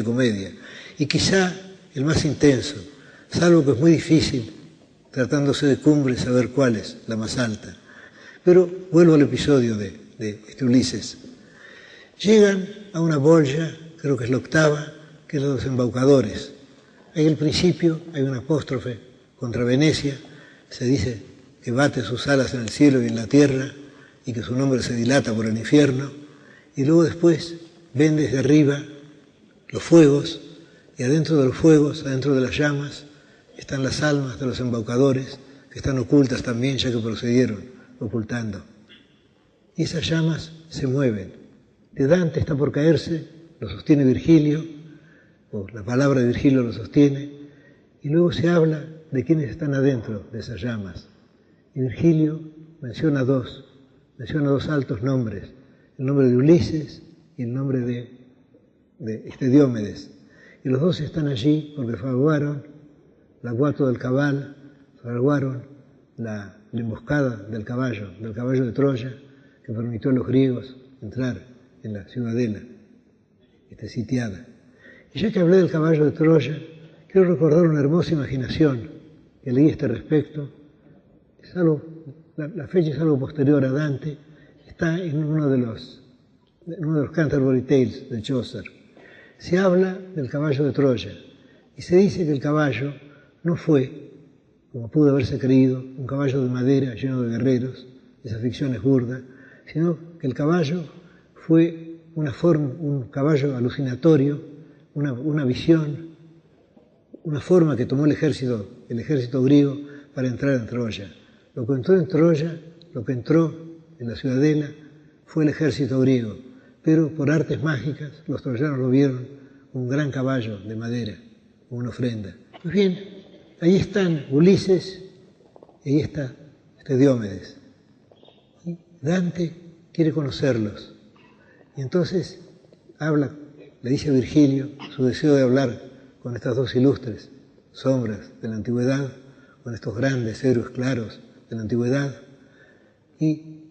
comedia, y quizá el más intenso, salvo que es muy difícil, tratándose de cumbre, saber cuál es la más alta. Pero vuelvo al episodio de Ulises. Llegan a una bolla, creo que es la octava, que es la de los embaucadores. Ahí al principio hay una apóstrofe contra Venecia, se dice que bate sus alas en el cielo y en la tierra, y que su nombre se dilata por el infierno, y luego después ven desde arriba los fuegos, y adentro de los fuegos, adentro de las llamas, están las almas de los embaucadores, que están ocultas también, ya que procedieron ocultando. Y esas llamas se mueven. De Dante está por caerse, lo sostiene Virgilio, o la palabra de Virgilio lo sostiene, y luego se habla de quienes están adentro de esas llamas. Y Virgilio menciona dos altos nombres, el nombre de Ulises y el nombre de Diomedes. Y los dos están allí porque fraguaron l'agguato del cabal, fraguaron la emboscada del caballo de Troya, que permitió a los griegos entrar en la ciudadela, sitiada. Y ya que hablé del caballo de Troya, Quiero recordar una hermosa imaginación que leí a este respecto. Es algo, la fecha es algo posterior a Dante, está en uno de los Canterbury Tales de Chaucer. Se habla del caballo de Troya y se dice que el caballo no fue, como pudo haberse creído, un caballo de madera lleno de guerreros, esa ficción es burda, sino que el caballo fue un caballo alucinatorio, una visión, una forma que tomó el ejército griego para entrar en Troya. Lo que entró en Troya, lo que entró en la ciudadela, fue el ejército griego, pero por artes mágicas los troyanos lo vieron como un gran caballo de madera, como una ofrenda. Pues bien, ahí están Ulises y ahí está Diomedes. Y Dante quiere conocerlos. Y entonces le dice a Virgilio su deseo de hablar con estas dos ilustres sombras de la antigüedad, con estos grandes héroes claros de la antigüedad. Y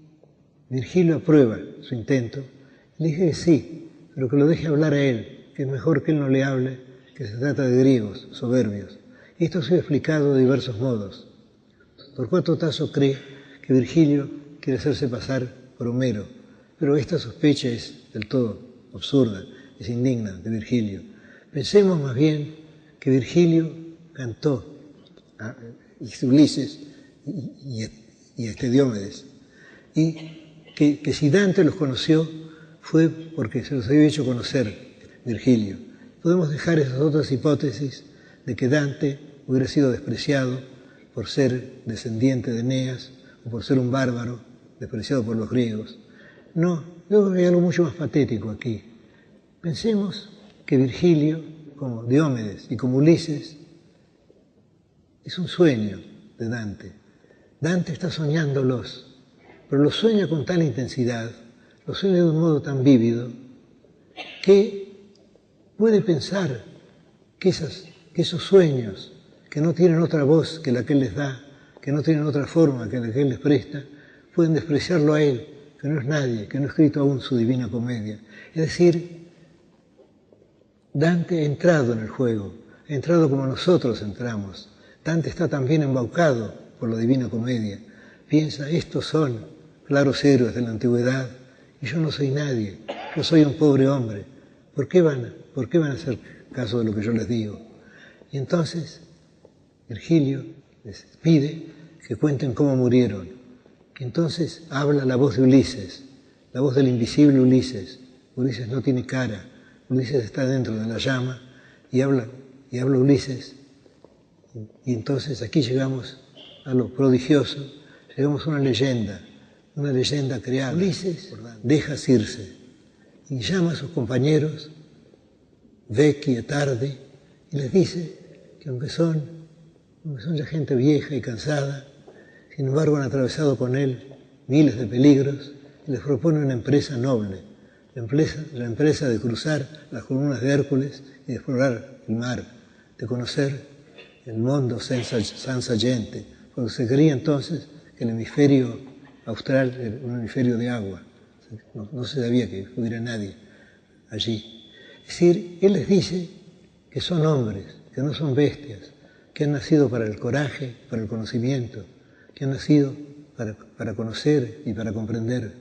Virgilio aprueba su intento. Le dije que sí, pero que lo deje hablar a él, que es mejor que él no le hable, que se trata de griegos soberbios. Y esto ha sido explicado de diversos modos. Torcuato Tasso cree que Virgilio quiere hacerse pasar por Homero, pero esta sospecha es del todo absurda, es indigna de Virgilio. Pensemos más bien que Virgilio cantó a Ulises y a Diomedes, y que si Dante los conoció fue porque se los había hecho conocer Virgilio. Podemos dejar esas otras hipótesis de que Dante hubiera sido despreciado por ser descendiente de Eneas o por ser un bárbaro despreciado por los griegos. No, yo creo que hay algo mucho más patético aquí. Pensemos que Virgilio, como Diomedes y como Ulises, es un sueño de Dante. Dante está soñándolos, pero los sueña con tal intensidad, los sueña de un modo tan vívido, que puede pensar que esos sueños, que no tienen otra voz que la que él les da, que no tienen otra forma que la que él les presta, pueden despreciarlo a él, que no es nadie, que no ha escrito aún su Divina Comedia. Es decir, Dante ha entrado en el juego, ha entrado como nosotros entramos. Dante está también embaucado por la Divina Comedia. Piensa, estos son claros héroes de la antigüedad y yo no soy nadie, yo soy un pobre hombre. ¿Por qué van a hacer caso de lo que yo les digo? Y entonces Virgilio les pide que cuenten cómo murieron. Y entonces habla la voz de Ulises, la voz del invisible Ulises. Ulises no tiene cara, Ulises está dentro de la llama y habla Ulises. Y entonces aquí llegamos a lo prodigioso, llegamos a una leyenda creada. Ulises deja Circe y llama a sus compañeros, Vecchi e Tardi, y les dice que aunque son ya gente vieja y cansada, sin embargo han atravesado con él miles de peligros y les propone una empresa noble, la empresa de cruzar las columnas de Hércules y de explorar el mar, de conocer el mundo senza gente, porque se creía entonces que el hemisferio austral era un hemisferio de agua, no se sabía que hubiera nadie allí. Es decir, él les dice que son hombres, que no son bestias, que han nacido para el coraje, para el conocimiento, que han nacido para conocer y para comprender.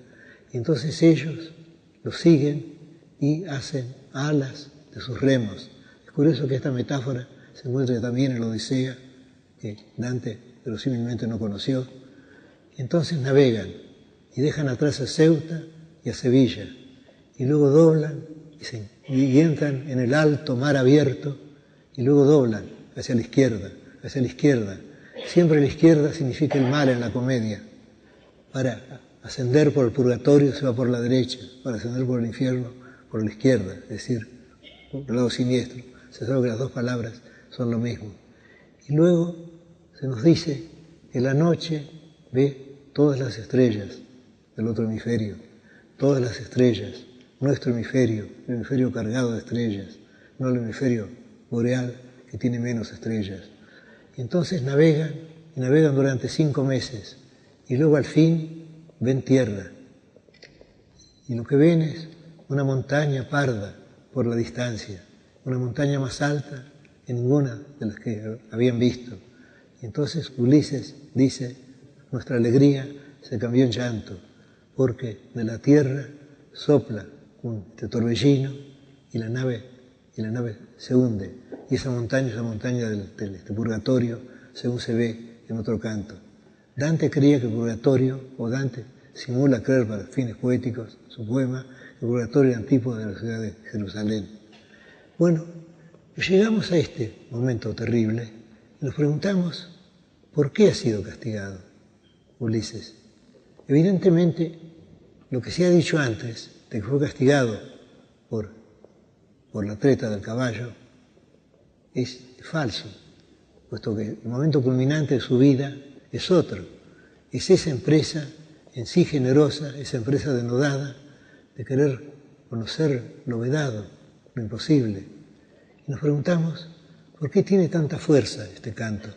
Y entonces ellos los siguen y hacen alas de sus remos. Es curioso que esta metáfora se encuentra también en la Odisea, que Dante verosímilmente no conoció. Y entonces navegan y dejan atrás a Ceuta y a Sevilla, y luego doblan y entran en el alto mar abierto, y luego doblan hacia la izquierda. Siempre la izquierda significa el mal en la comedia. Para ascender por el purgatorio se va por la derecha, para ascender por el infierno por la izquierda, es decir, por el lado siniestro. Se sabe que las dos palabras son lo mismo. Y luego se nos dice que la noche ve todas las estrellas del otro hemisferio, todas las estrellas, nuestro hemisferio, el hemisferio cargado de estrellas, no el hemisferio boreal que tiene menos estrellas. Y entonces navegan durante 5 meses y luego al fin ven tierra. Y lo que ven es una montaña parda por la distancia, una montaña más alta en ninguna de las que habían visto. Y entonces Ulises dice, nuestra alegría se cambió en llanto, porque de la tierra sopla un torbellino y la nave se hunde. Y esa montaña es la montaña del purgatorio, según se ve en otro canto. Dante creía que el purgatorio, o Dante simula creer para fines poéticos, su poema, el purgatorio era antípoda de la ciudad de Jerusalén. Bueno, llegamos a este momento terrible y nos preguntamos, ¿por qué ha sido castigado Ulises? Evidentemente, lo que se ha dicho antes, de que fue castigado por la treta del caballo, es falso, puesto que el momento culminante de su vida es otro. Es esa empresa en sí generosa, esa empresa denodada, de querer conocer lo vedado, lo imposible. Y nos preguntamos, ¿por qué tiene tanta fuerza este canto?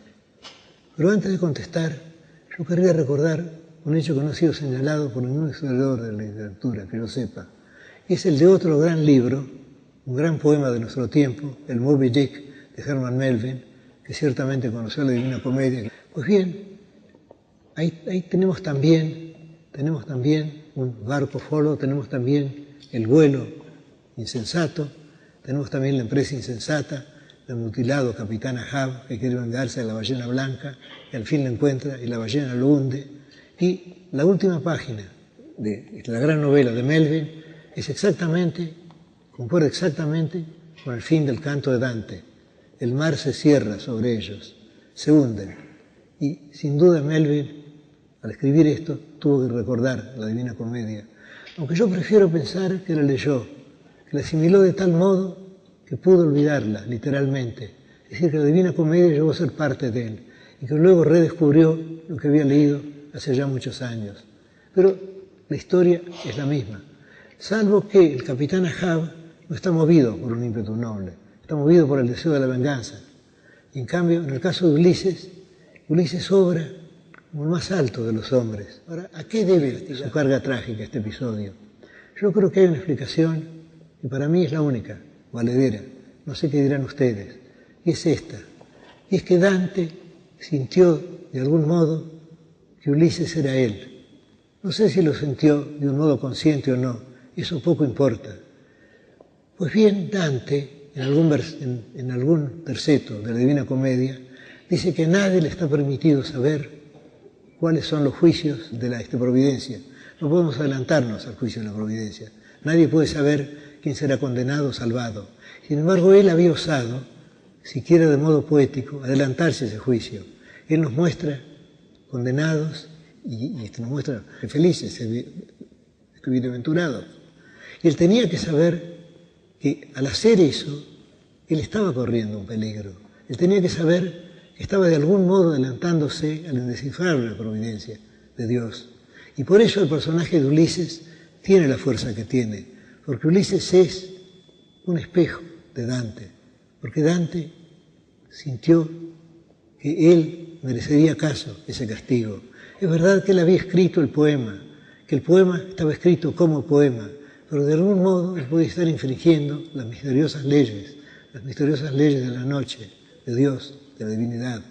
Pero antes de contestar, yo querría recordar un hecho que no ha sido señalado por ningún historiador de la literatura, que yo sepa. Y es el de otro gran libro, un gran poema de nuestro tiempo, el Moby Dick de Herman Melville, que ciertamente conoció la Divina Comedia. Pues bien, ahí tenemos también un barco folo, tenemos también el vuelo insensato, tenemos también la empresa insensata, del mutilado capitán Ahab, que quiere vengarse de la ballena blanca, y al fin la encuentra y la ballena lo hunde. Y la última página de la gran novela de Melville concuerda exactamente con el fin del canto de Dante. El mar se cierra sobre ellos, se hunden. Y sin duda Melville, al escribir esto, tuvo que recordar la Divina Comedia. Aunque yo prefiero pensar que la leyó, que la asimiló de tal modo que pudo olvidarla, literalmente. Es decir, que la Divina Comedia llegó a ser parte de él y que luego redescubrió lo que había leído hace ya muchos años. Pero la historia es la misma, salvo que el capitán Ahab no está movido por un ímpetu noble, está movido por el deseo de la venganza. Y en cambio, en el caso de Ulises obra como el más alto de los hombres. Ahora, ¿a qué debe su carga trágica este episodio? Yo creo que hay una explicación, y para mí es la única, valedera, no sé qué dirán ustedes, y es esta, y es que Dante sintió de algún modo que Ulises era él. No sé si lo sintió de un modo consciente o no, eso poco importa. Pues bien, Dante, en algún terceto de la Divina Comedia, dice que a nadie le está permitido saber cuáles son los juicios de la providencia. No podemos adelantarnos al juicio de la providencia. Nadie puede saber quién será condenado o salvado. Sin embargo, él había osado, siquiera de modo poético, adelantarse a ese juicio. Él nos muestra condenados y nos muestra felices, bienaventurados. Y él tenía que saber que al hacer eso, él estaba corriendo un peligro. Él tenía que saber que estaba de algún modo adelantándose al descifrar la providencia de Dios. Y por eso el personaje de Ulises tiene la fuerza que tiene, porque Ulises es un espejo de Dante, porque Dante sintió que él merecería acaso ese castigo. Es verdad que él había escrito el poema, que el poema estaba escrito como poema, pero de algún modo él podía estar infringiendo las misteriosas leyes de la noche, de Dios, de la divinidad.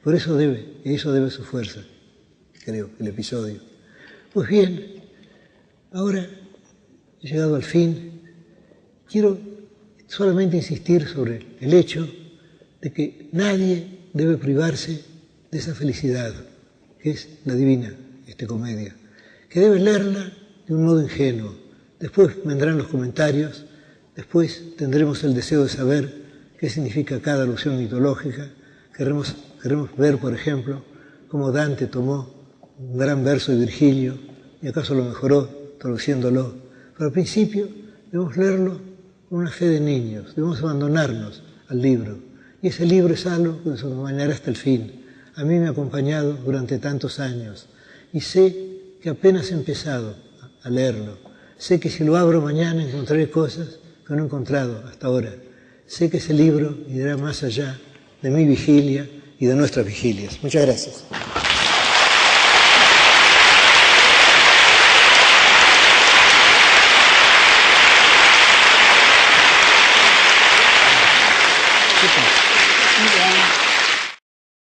Por eso debe su fuerza, creo, el episodio. Pues bien, ahora he llegado al fin, quiero solamente insistir sobre el hecho de que nadie debe privarse de esa felicidad, que es la divina comedia, que debe leerla de un modo ingenuo. Después vendrán los comentarios, después tendremos el deseo de saber qué significa cada alusión mitológica. Queremos ver, por ejemplo, cómo Dante tomó un gran verso de Virgilio y acaso lo mejoró traduciéndolo. Pero al principio debemos leerlo con una fe de niños, debemos abandonarnos al libro. Y ese libro es algo que nos acompañará hasta el fin. A mí me ha acompañado durante tantos años y sé que apenas he empezado a leerlo. Sé que si lo abro mañana encontraré cosas que no he encontrado hasta ahora. Sé que ese libro irá más allá de mi vigilia y de nuestras vigilias. Muchas gracias.